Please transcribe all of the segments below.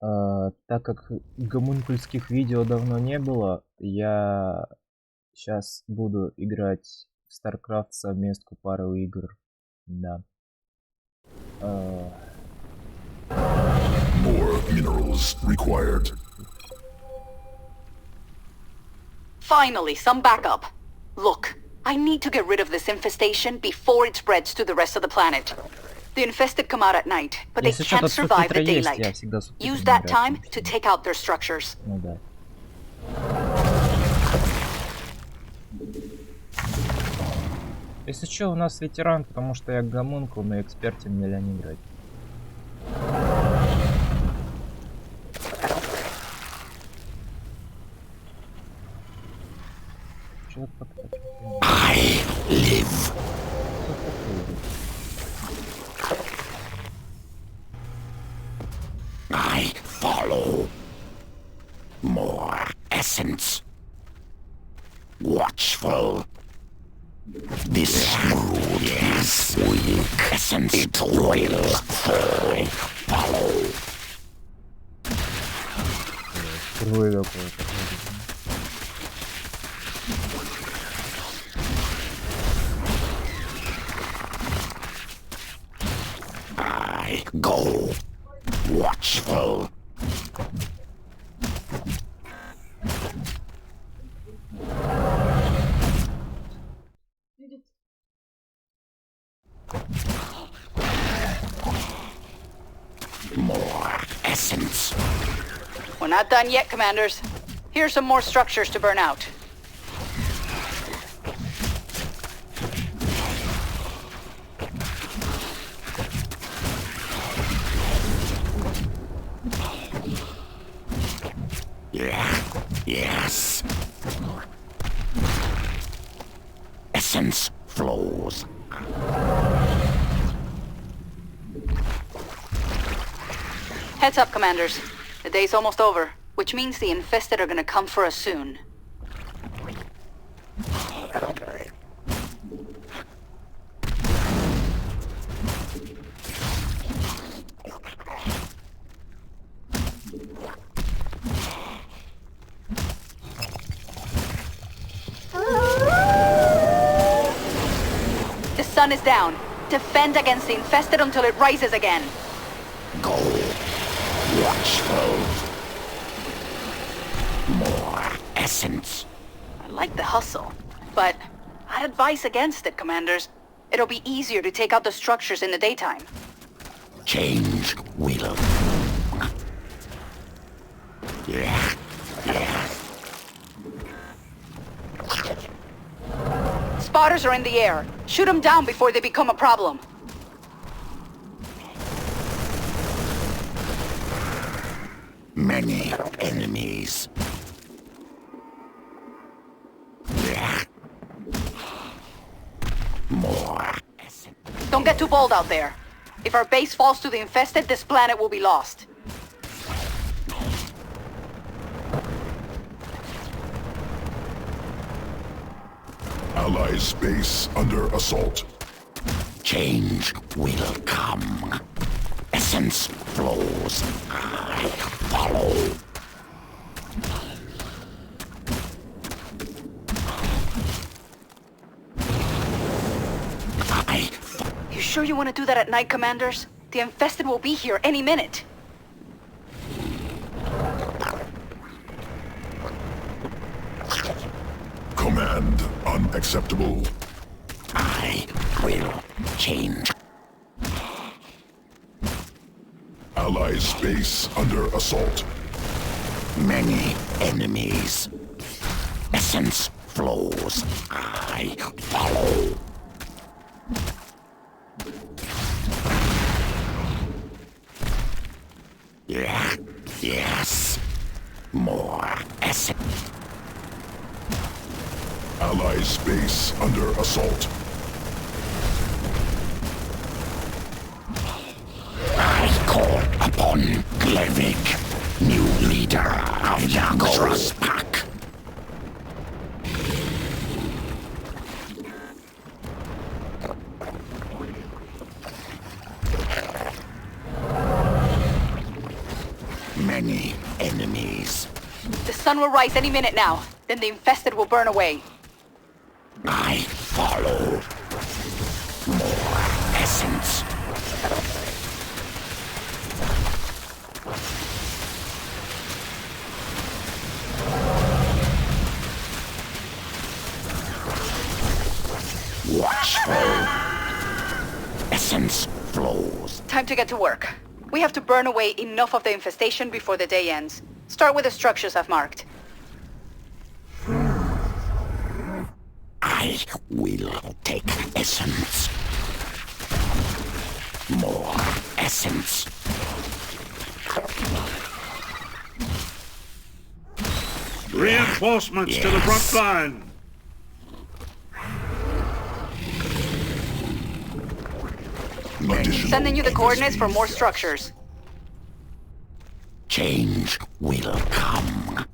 Так как гомункульских видео давно не было, я сейчас буду играть в StarCraft совместку пару игр. Да. More minerals required. Finally, some backup. Look, I need to get rid of this infestation before it spreads to the rest of the planet. The infested come out at night, but they Если что, can't тут survive the субтитры есть, я daylight. всегда Use субтитрами that играю, time потому to что- take out their structures. Ну да. Если что, у нас ветеран, потому что я гомункул, на эксперте нельзя не играть. Что это такое? I live. I follow. More essence. Watchful. This mood is weak. Essence it will fall. Follow. Впервые такое проходит. I go. Watchful. More essence. We're not done yet, Commanders. Here's some more structures to burn out. Yeah. Yes. Essence flows. Heads up, Commanders. The day's almost over, which means the infested are gonna come for us soon. The sun is down. Defend against the infested until it rises again. Go. Watchful. More essence. I like the hustle, but I'd advise against it, Commanders. It'll be easier to take out the structures in the daytime. Change will. Yeah. Yeah. Spotters are in the air. Shoot them down before they become a problem. Many enemies. Yeah. More essence. Don't get too bold out there. If our base falls to the infested, this planet will be lost. Allies base under assault. Change will come. Essence flows. I follow. You sure you want to do that at night, Commanders? The infested will be here any minute. Command unacceptable. I will change. Allies base under assault. Many enemies. Essence flows. I follow. Yeah. Yes. More essence. Allies base under assault. I call upon Glevik, new leader of Yago's pack. Many enemies. The sun will rise any minute now. Then the infested will burn away. I follow. More essence. Watchful. Essence flows. Time to get to work. We have to burn away enough of the infestation before the day ends. Start with the structures I've marked. I will take essence. More essence. Reinforcements to the front line. Sending you the coordinates for more structures. Change will come.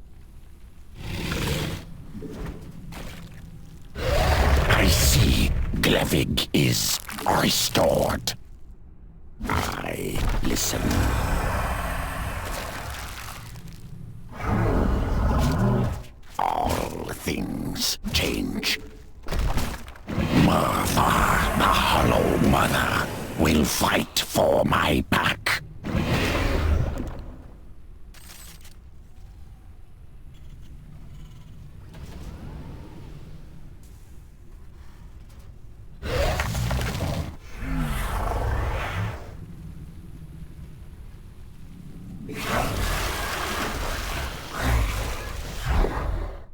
I see Glevig is restored. I listen. All things change. Mother, the Hollow Mother, will fight for my pack.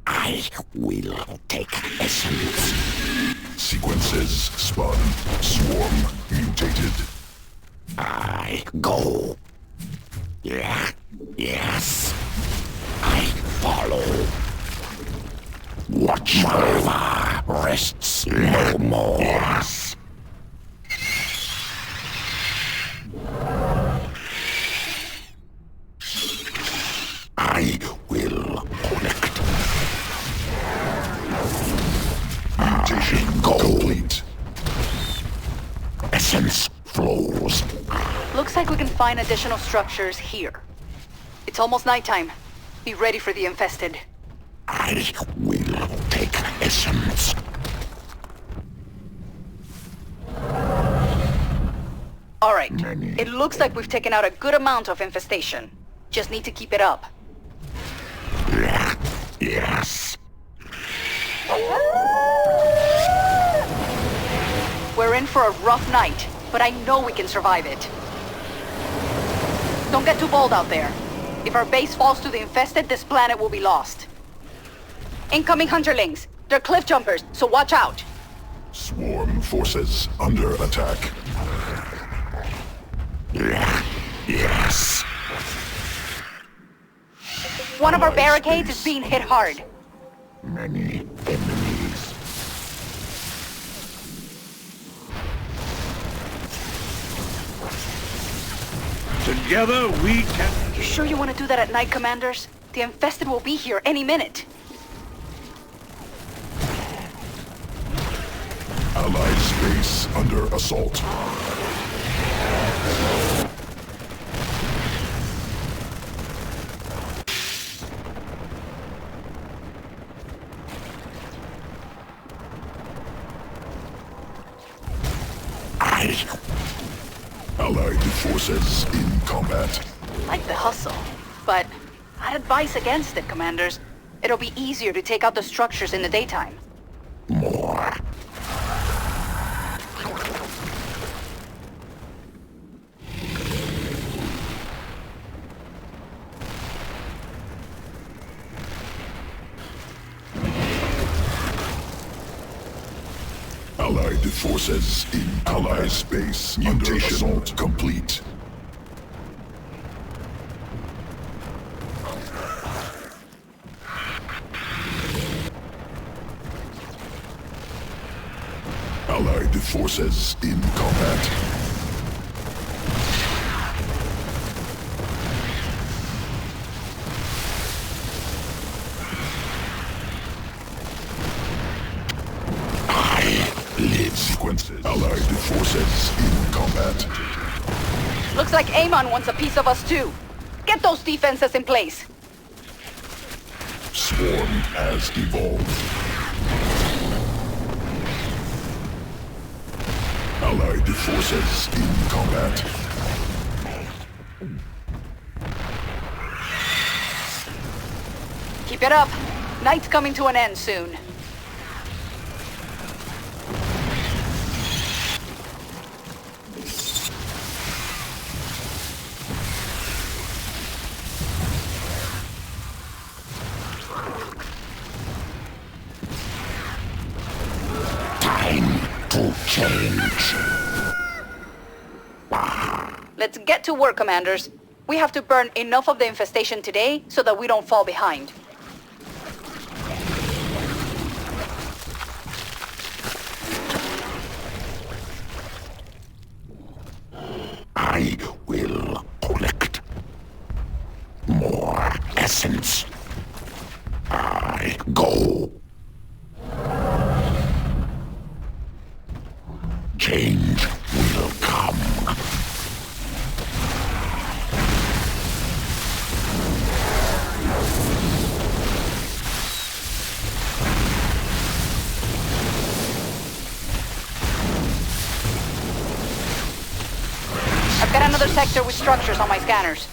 I will take essence. Sequences spun. Swarm mutated. I go. Yeah, yes. I follow. Watch my rests no more. Yes. I will collect. Mutation complete. Essence flows. Looks like we can find additional structures here. It's almost nighttime. Be ready for the infested. I will take essence. All right. It looks like we've taken out a good amount of infestation. Just need to keep it up. Yeah, yes. We're in for a rough night, but I know we can survive it. Don't get too bold out there. If our base falls to the infested, this planet will be lost. Incoming hunterlings. They're cliff jumpers, so watch out. Swarm forces under attack. Yeah, yes. One of our barricades is being hit hard. Many enemies. Together we can... You sure you want to do that at night, Commanders? The infested will be here any minute. Allied space under assault. Allied forces in combat. Like the hustle. But I'd advise against it, Commanders. It'll be easier to take out the structures in the daytime. More. Allied forces in Allied space under assault complete. Allied forces in combat. Sequences. Allied forces in combat. Looks like Amon wants a piece of us too. Get those defenses in place. Swarm has evolved. Allied forces in combat. Keep it up. Night's coming to an end soon. Time to change. Let's get to work, Commanders. We have to burn enough of the infestation today so that we don't fall behind. I will collect more essence. I go. Change will come. I've got another sector with structures on my scanners.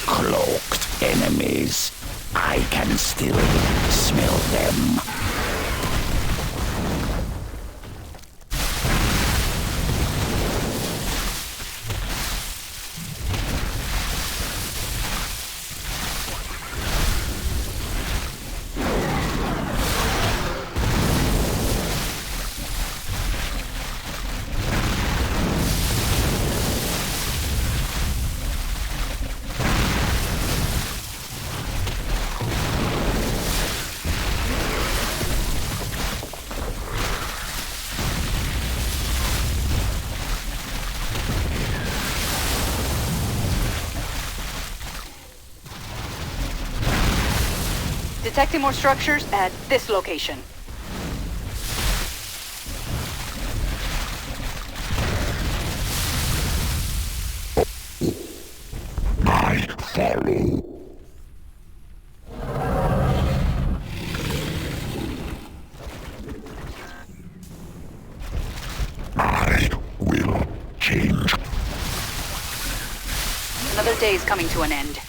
Cloaked enemies. I can still smell them. Detecting more structures at this location. I follow. I will change. Another day is coming to an end.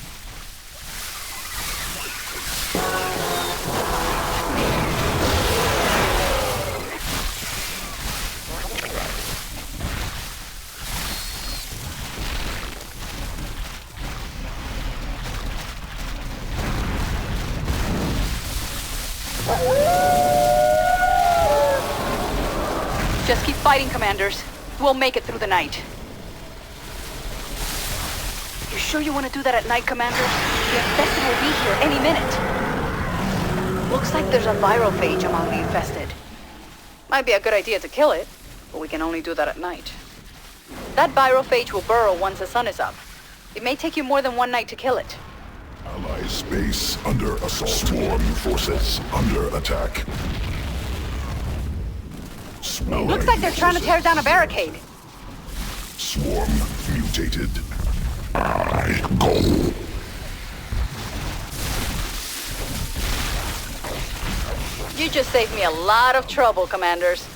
Just keep fighting, Commanders. We'll make it through the night. You sure you want to do that at night, Commanders? The infested will be here any minute. Looks like there's a viral phage among the infested. Might be a good idea to kill it, but we can only do that at night. That viral phage will burrow once the sun is up. It may take you more than one night to kill it. Allied space under assault. Swarm forces under attack. Looks like they're trying to tear down a barricade. Swarm mutated. I go. You just saved me a lot of trouble, Commanders.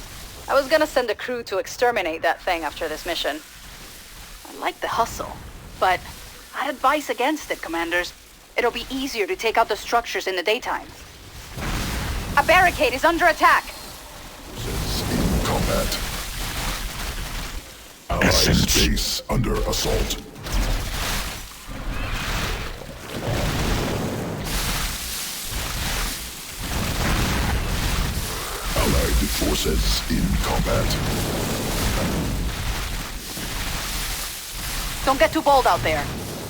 I was gonna send a crew to exterminate that thing after this mission. I like the hustle, but I'd advise against it, Commanders. It'll be easier to take out the structures in the daytime. A barricade is under attack. In combat. Allied Essence. space under assault. Allied forces in combat. Don't get too bold out there.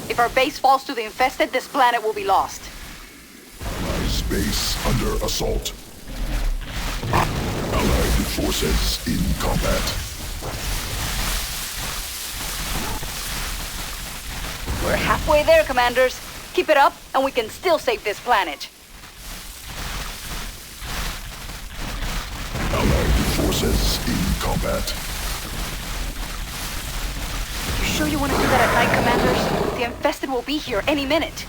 If our base falls to the infested, this planet will be lost. Allied space under assault. Allied forces in combat. We're halfway there, Commanders. Keep it up, and we can still save this planet. Allied forces in combat. You sure you want to do that at night, Commanders? will be here any minute.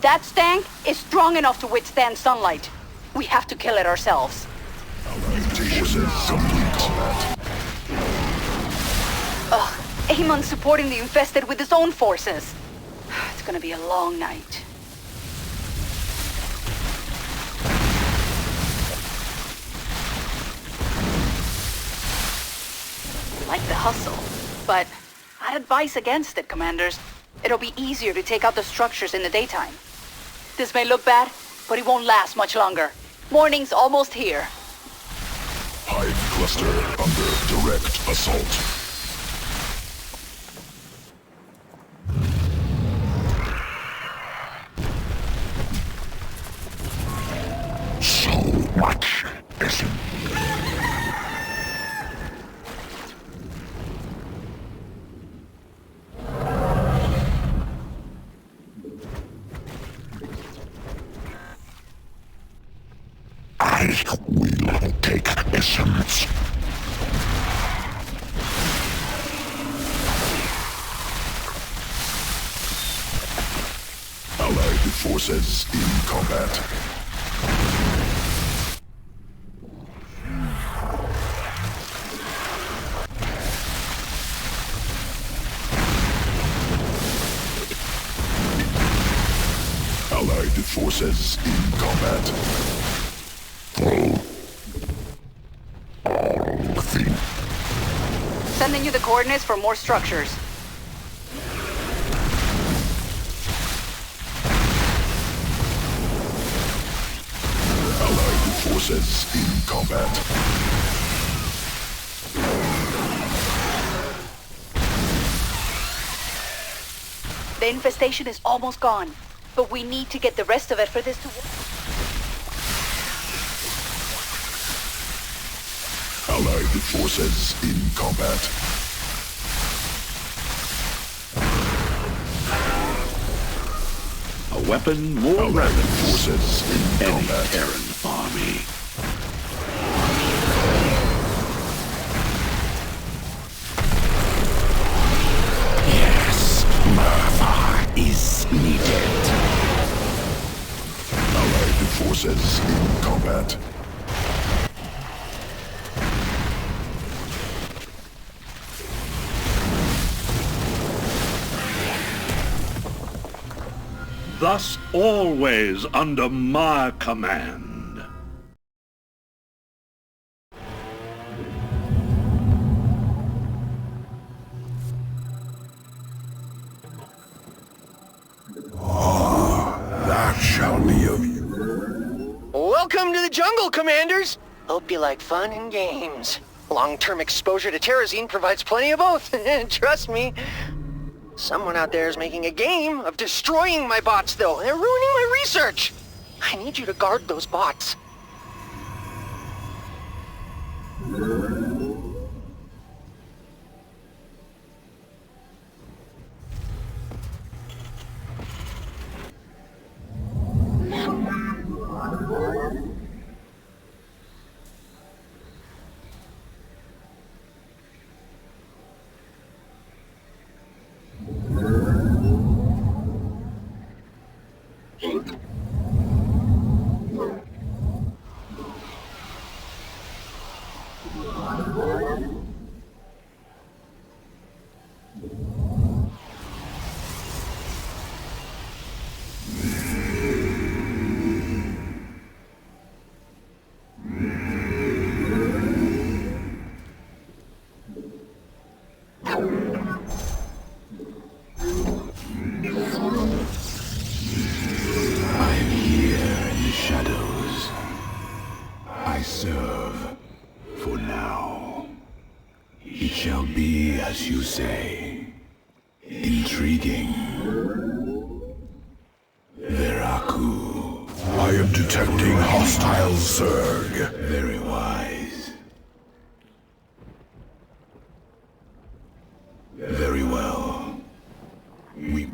That stank is strong enough to withstand sunlight. We have to kill it ourselves. Mutation complete. Ugh, Amon's supporting the infested with his own forces. It's gonna be a long night. I like the hustle, but I'd advise against it, Commanders. It'll be easier to take out the structures in the daytime. This may look bad, but it won't last much longer. Morning's almost here. Hive cluster under direct assault. So much essence. I will take essence. Allied forces in combat. Allied forces in combat. All things. Sending you the coordinates for more structures. Allied forces in combat. The infestation is almost gone, but we need to get the rest of it for this to work. Allied forces in combat. A weapon more Allied rapid forces in than any combat. Terran army. Yes, Murphy is needed. Allied forces in combat. Thus always under my command. That shall be of you. Welcome to the jungle, Commanders! Hope you like fun and games. Long-term exposure to terrazine provides plenty of both, trust me. Someone out there is making a game of destroying my bots, though. They're ruining my research. I need you to guard those bots. I serve for now. It shall be as you say. Intriguing. Veraku. I am detecting hostile Zerg. Very wise. Very well. We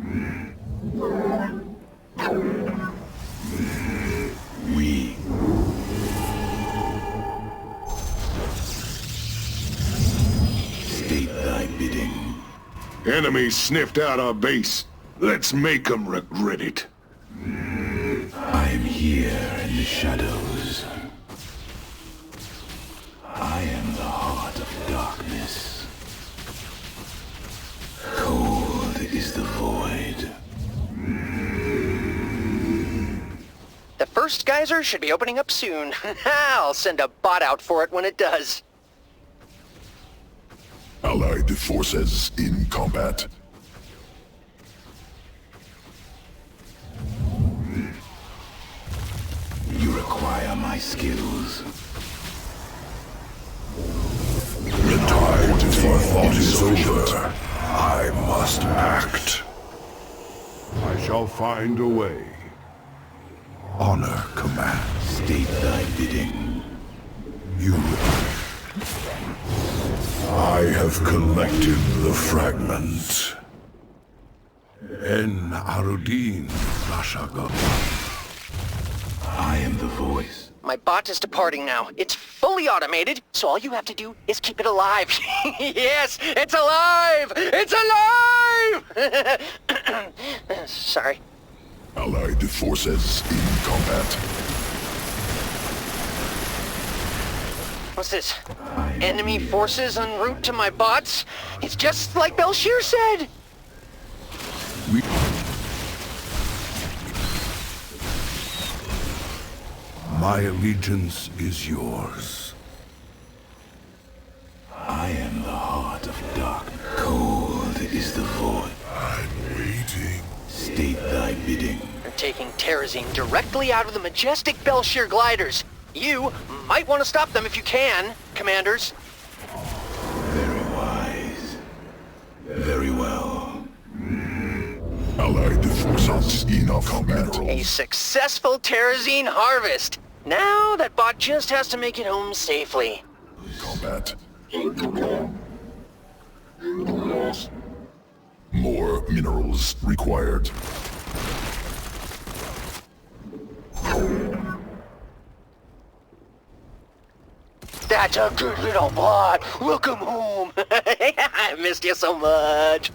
state thy bidding. Enemies sniffed out our base. Let's make them regret it. I am here in the shadows. I am the heart of darkness. Cold is the void. The first geyser should be opening up soon. I'll send a bot out for it when it does. Allied forces in combat. You require my skills. The time for thought is over. I must act. I shall find a way. Honor command. State thy bidding. You. I have collected the fragment. En Arudin Rashaga. I am the voice. My bot is departing now. It's fully automated, so all you have to do is keep it alive. Yes, it's alive! It's alive! Sorry. Allied forces in combat. What's this? Enemy forces en route to my bots? It's just like Belshir said! My allegiance is yours. I am the heart of darkness. Cold is the void. I'm waiting. State thy bidding. They're taking Terrazine directly out of the majestic Belshir gliders. You might want to stop them if you can, commanders. Very wise. Very well. Allied forces in combat. A successful Terrazine harvest. Now that bot just has to make it home safely. Combat. More minerals required. That's a good little bot. Welcome home. I missed you so much.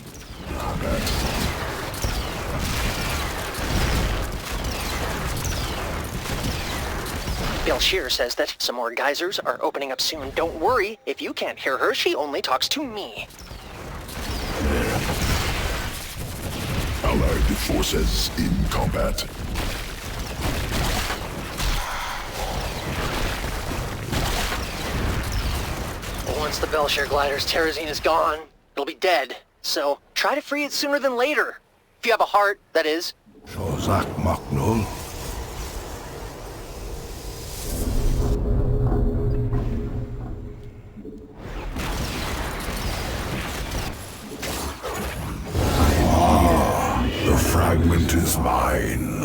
Belshir says that some more geysers are opening up soon. Don't worry, if you can't hear her, she only talks to me. Allied forces in combat. Once the Belshir glider's Terrazine is gone, it'll be dead. So try to free it sooner than later. If you have a heart, that is. Shozak Maknul. The fragment is mine.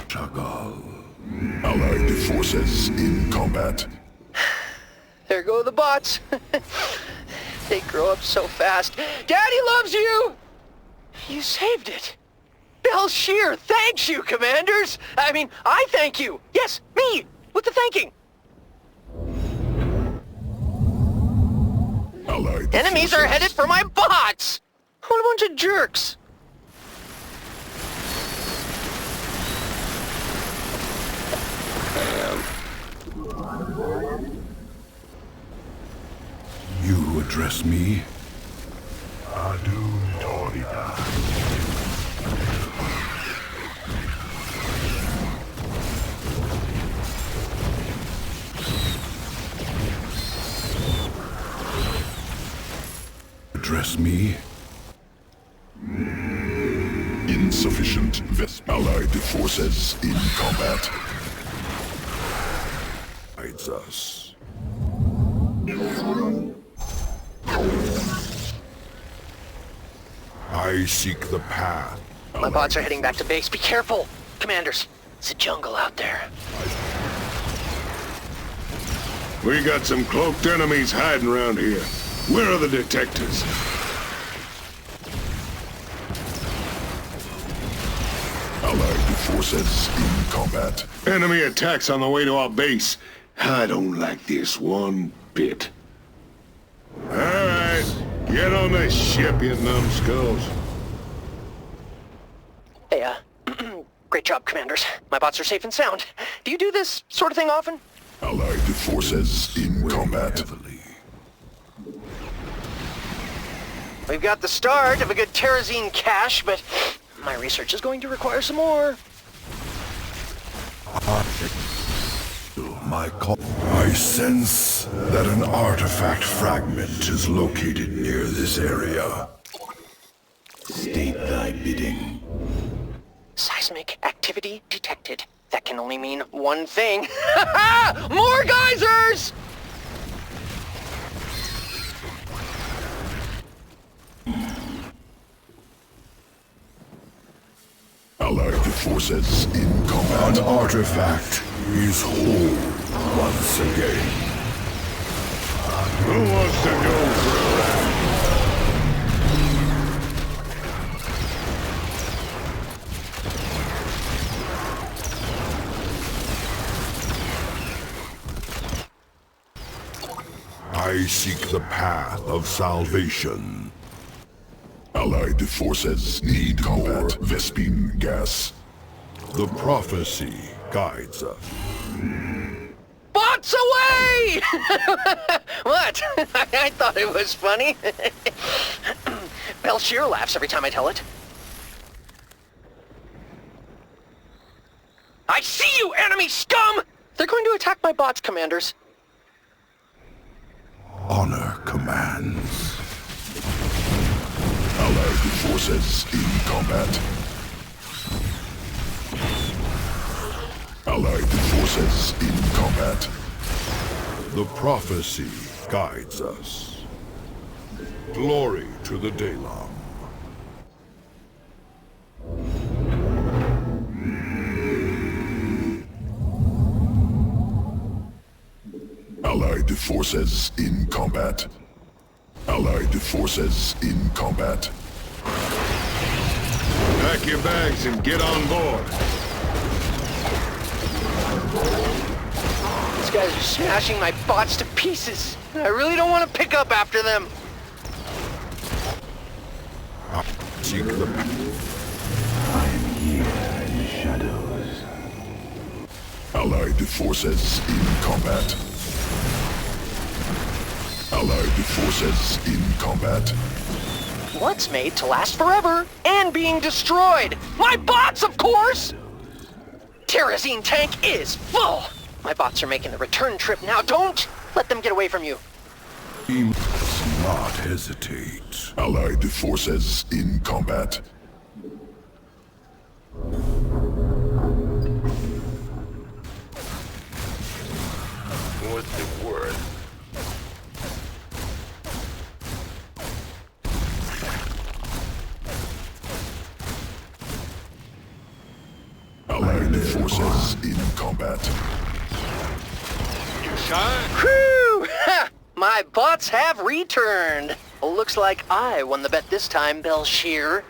Chagall. Allied forces in combat. There go the bots. They grow up so fast. Daddy loves you! You saved it. Belshir thanks you, commanders! I thank you! Yes, me! With the thanking! Allied Enemies are headed for my bots! What a bunch of jerks! You address me? Adun Torida. Address me? Insufficient Allied forces in combat. Hides us. I seek the path. My bots are heading back to base. Be careful! Commanders, it's a jungle out there. We got some cloaked enemies hiding around here. Where are the detectors? Allied forces in combat. Enemy attacks on the way to our base. I don't like this one bit. Alright, get on the ship, you numbskulls. Hey, great job, Commanders. My bots are safe and sound. Do you do this sort of thing often? Allied forces in combat. We've got the start of a good Terrazine cache, but my research is going to require some more. I sense that an artifact fragment is located near this area. State thy bidding. Seismic activity detected. That can only mean one thing. More geysers! Allied forces in combat. An artifact is whole once again. Who wants to go for a ride? I seek the path of salvation. Allied forces need combat Vespine gas. The prophecy guides us. Bots away! What? I thought it was funny. Belshir laughs every time I tell it. I see you, enemy scum! They're going to attack my bots, Commanders. Honor commands. Allied forces in combat. Allied forces in combat. The prophecy guides us. Glory to the Daylong. Allied forces in combat. Allied forces in combat. Pack your bags and get on board. These guys are smashing my bots to pieces. I really don't want to pick up after them. Seek the I am here in the shadows. Allied forces in combat. Allied forces in combat. What's made to last forever and being destroyed? My bots, of course! Terrazine tank is full! My bots are making the return trip now. Don't let them get away from you. We must not hesitate. Allied forces in combat. What's it worth? Allied forces in combat. You shot? Whew! Ha! My bots have returned. Looks like I won the bet this time, Belshir.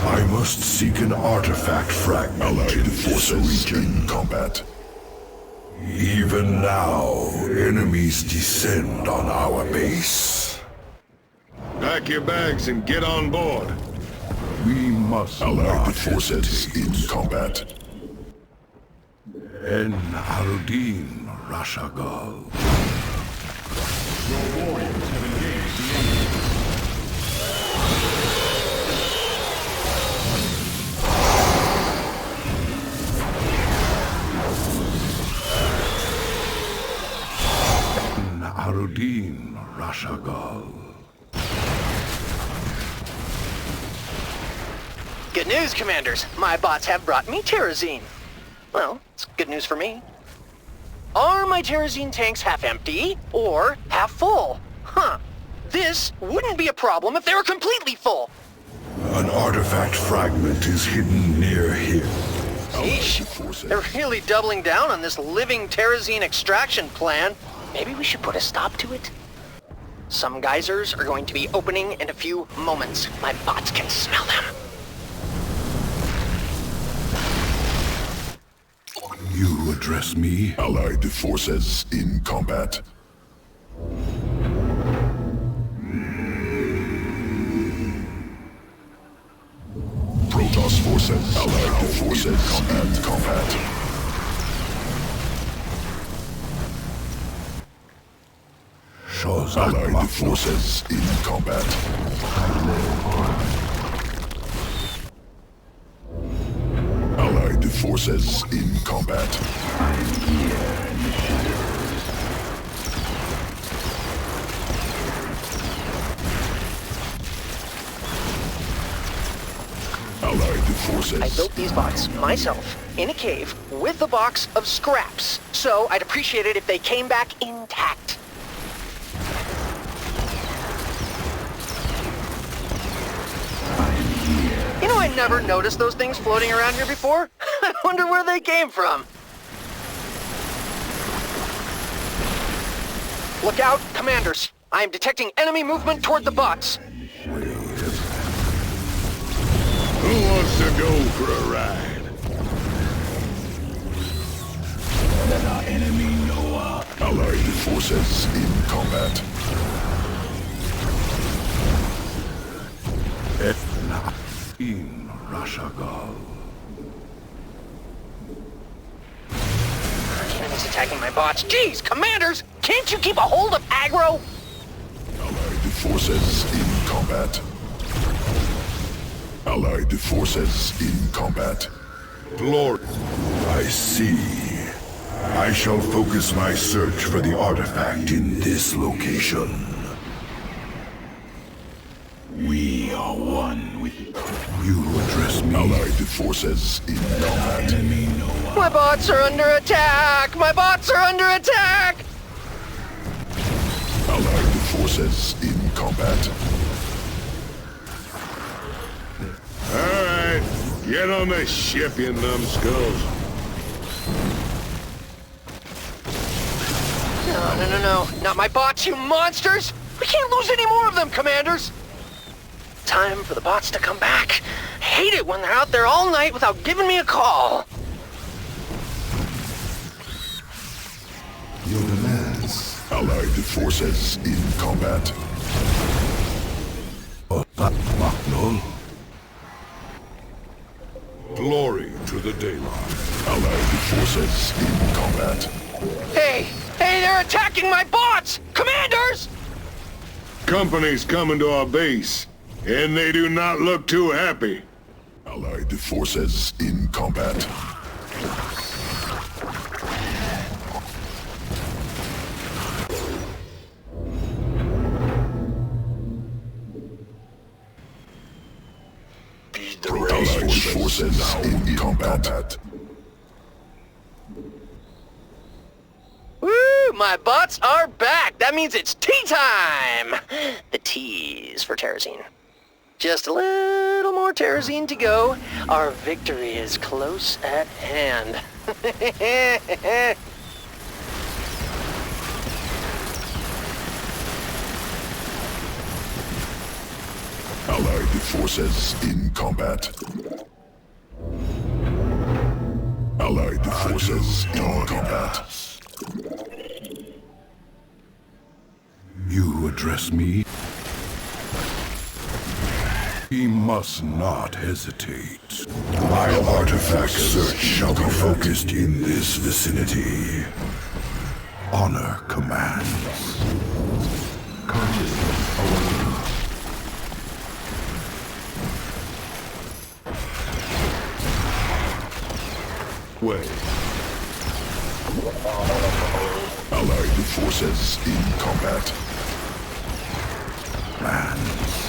I must seek an artifact fragment. Allied forces in combat. Even now, enemies descend on our base. Pack your bags and get on board. We must Allied forces in combat. En Arudin Rashagal. Your warriors have engaged the enemy. En Arudin Rashagal. Good news, Commanders. My bots have brought me Terrazine. Well, it's good news for me. Are my Terrazine tanks half empty or half full? Huh. This wouldn't be a problem if they were completely full. An artifact fragment is hidden near here. Sheesh. They're really doubling down on this living Terrazine extraction plan. Maybe we should put a stop to it? Some geysers are going to be opening in a few moments. My bots can smell them. You address me? Allied forces in combat. Protoss forces. Allied forces in combat. Allied forces in combat. Allied forces in combat. Allied forces. I built these bots myself in a cave with a box of scraps, so I'd appreciate it if they came back intact. You know, I never noticed those things floating around here before. I wonder where they came from. Look out, commanders. I am detecting enemy movement toward the bots. Who wants to go for a ride? Let our enemy know our allied forces in combat. Etna in Rashagal. Enemies attacking my bots. Jeez, commanders! Can't you keep a hold of aggro? Allied forces in combat. Allied forces in combat. Lord. I see. I shall focus my search for the artifact in this location. We are one with you. Address me. Allied forces in combat. Enemy no. My bots are under attack! My bots are under attack! Allied forces in combat. All right, get on the ship, you numbskulls. No. Not my bots, you monsters! We can't lose any more of them, commanders! Time for the bots to come back. I hate it when they're out there all night without giving me a call. Your demands. Allied forces in combat. Magnol. Glory to the daylight. Allied forces in combat. Hey, they're attacking my bots! Commanders! Company's coming to our base, and they do not look too happy. Allied forces in combat. Allied forces in combat. Woo! My bots are back! That means it's tea time! The teas for Terrazine. Just a little more Terrazine to go. Our victory is close at hand. Allied forces in combat. Allied forces in combat. You address me? We must not hesitate. My artifact search shall be focused in this vicinity. Honor commands. Consciousness awakening. Way. Allied forces in combat. Plans.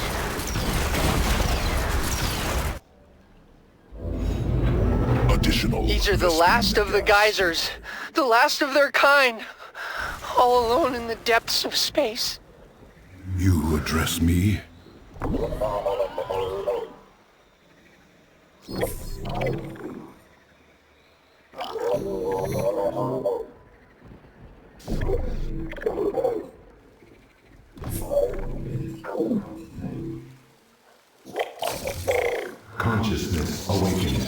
Additional. These are the last of the geysers. The last of their kind. All alone in the depths of space. You address me? Consciousness awakening.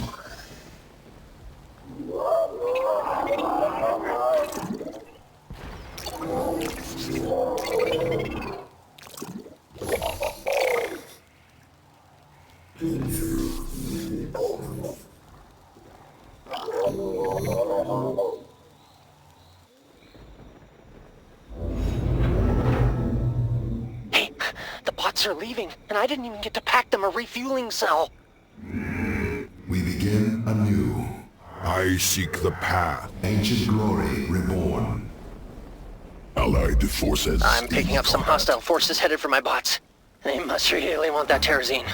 Hey, the bots are leaving, and I didn't even get to pack them a refueling cell. We begin anew. I seek the path. Ancient glory reborn. Allied forces. I'm picking in up some combat. hostile forces headed for my bots. They must really want that terrazine.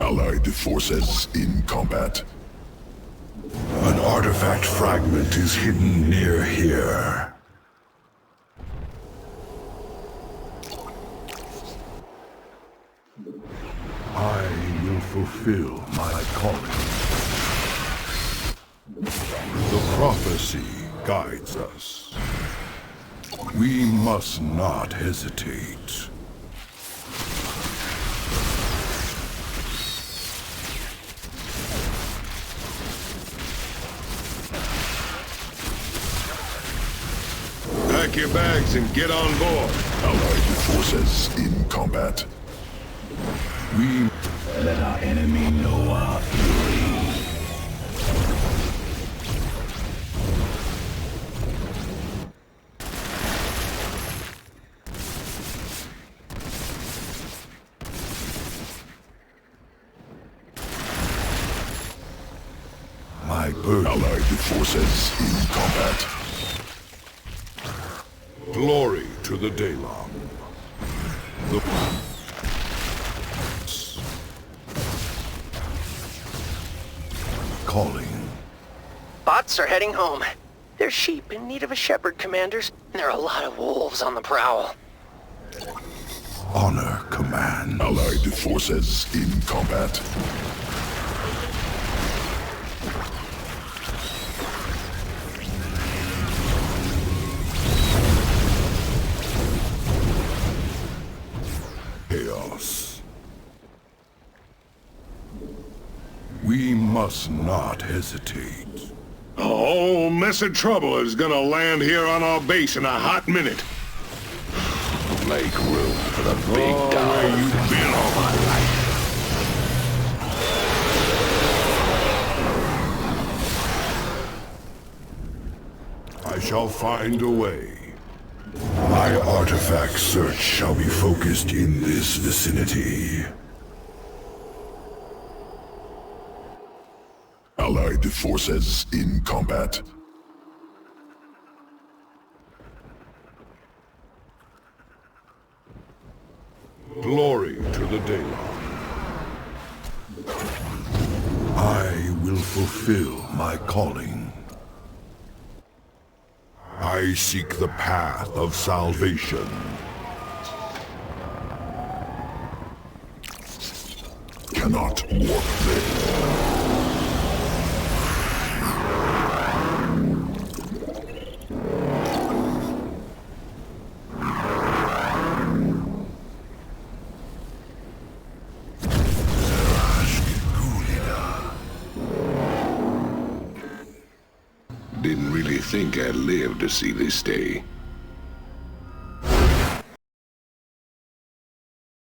Allied forces in combat. An artifact fragment is hidden near here. I will fulfill my calling. The prophecy guides us. We must not hesitate. Pack your bags and get on board. Allied forces in combat. We let our enemy know our fury. My bird. Allied forces in combat. Glory to the Daylong. The calling. Bots are heading home. They're sheep in need of a shepherd, commanders, and there are a lot of wolves on the prowl. Honor command. Allied forces in combat. Chaos. We must not hesitate. A whole mess of trouble is gonna land here on our base in a hot minute. Make room for the big Oh, dog. where you been all my life? I shall find a way. My artifact search shall be focused in this vicinity. Allied forces in combat. Glory to the Daylong. I will fulfill my calling. I seek the path of salvation. Cannot walk there. Didn't really think I'd live to see this day.